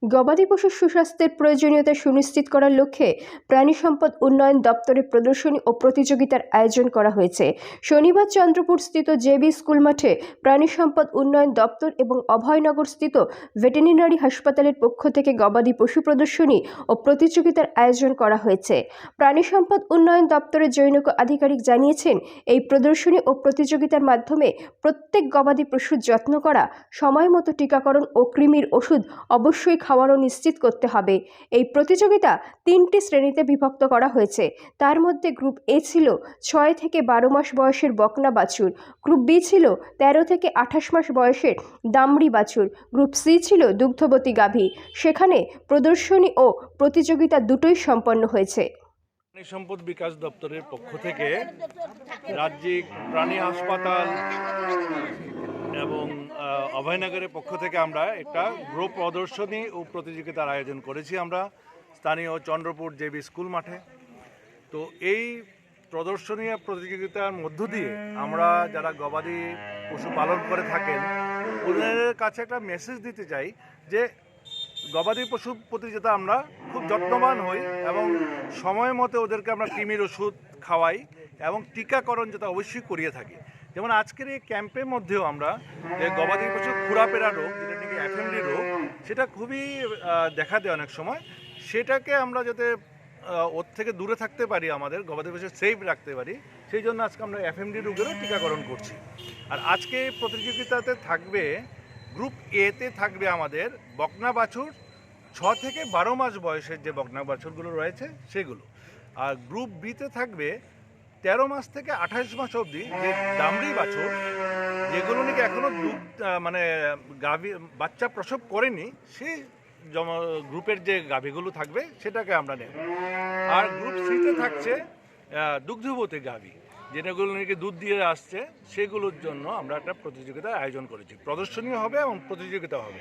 গবাদি পশুর সুস্বাস্থ্যের প্রয়োজনীয়তা সুনিশ্চিত করার লক্ষ্যে প্রাণী সম্পদ উন্নয়ন দপ্তরের প্রদর্শনী ও প্রতিযোগিতার আয়োজন করা হয়েছে। শনিবার চন্দ্রপুরস্থিত জেবি স্কুল মাঠে প্রাণী সম্পদ উন্নয়ন দপ্তর এবং অভয়নগরস্থিত ভেটেরিনারি হাসপাতালের পক্ষ থেকে গবাদি পশু প্রদর্শনী ও প্রতিযোগিতার আয়োজন করা হয়েছে। প্রাণী সম্পদ উন্নয়ন দপ্তরের জনৈক আধিকারিক জানিয়েছেন, এই প্রদর্শনী ও প্রতিযোগিতার মাধ্যমে প্রত্যেক গবাদি পশুর যত্ন করা, সময় মতো টিকাকরণ ও কৃমির ওষুধ অবশ্যই খাওয়ানো নিশ্চিত করতে হবে। এই প্রতিযোগিতা 3টি শ্রেণীতে বিভক্ত করা হয়েছে। তার মধ্যে গ্রুপ এ ছিল 6 থেকে 12 মাস বয়সের বকনা বাছুর, গ্রুপ বি ছিল 13 থেকে 28 মাস বয়সের দামড়ি বাছুর, গ্রুপ সি ছিল দুগ্ধবতী গাভী। সেখানে প্রদর্শনী ও প্রতিযোগিতা দুটোই সম্পন্ন হয়েছে। প্রাণী সম্পদ বিকাশ দপ্তরের পক্ষ থেকে রাজ্যিক প্রাণী হাসপাতাল এবং অভয়নগরের পক্ষ থেকে আমরা একটা গ্রুপ প্রদর্শনী ও প্রতিযোগিতার আয়োজন করেছি আমরা স্থানীয় চন্দ্রপুর জেবি স্কুল মাঠে। তো এই প্রদর্শনী প্রতিযোগিতার মধ্য দিয়ে আমরা যারা গবাদি পশু পালন করে থাকেন ওদের কাছে একটা মেসেজ দিতে চাই যে গবাদি পশু প্রতিযোগিতা আমরা খুব যত্নবান হই এবং সময় মতো ওদেরকে আমরা কৃমির ওষুধ খাওয়াই এবং টিকাকরণ যেটা অবশ্যই করিয়ে থাকি। যেমন আজকের এই ক্যাম্পের মধ্যেও আমরা যে গবাদি পশু খুরাপেরা রোগ, যেটা নাকি এফএমডি রোগ, সেটা খুবই দেখা দেয় অনেক সময়। সেটাকে আমরা যাতে ওর থেকে দূরে থাকতে পারি, আমাদের গবাদি পশু সেফ রাখতে পারি, সেই জন্য আজকে আমরা এফএমডি রোগেরও টিকাকরণ করছি। আর আজকে প্রতিযোগিতাতে থাকবে গ্রুপ এতে থাকবে আমাদের বকনা বাছুর 6 থেকে 12 মাস বয়সের যে বকনা বাছুরগুলো রয়েছে সেগুলো, আর গ্রুপ বিতে থাকবে 13 মাস থেকে 28 মাস অবধি যে দামড়ি বাছুর, যেগুলো নাকি এখনও মানে গাভী বাচ্চা প্রসব করেনি, সেই গ্রুপের যে গাভীগুলো থাকবে সেটাকে আমরা নেব। আর গ্রুপ সিতে থাকছে দুগ্ধবতী গাভী, যেটাগুলো নাকি দুধ দিয়ে আসছে, সেগুলোর জন্য আমরা একটা প্রতিযোগিতার আয়োজন করেছি। প্রদর্শনী হবে এবং প্রতিযোগিতা হবে।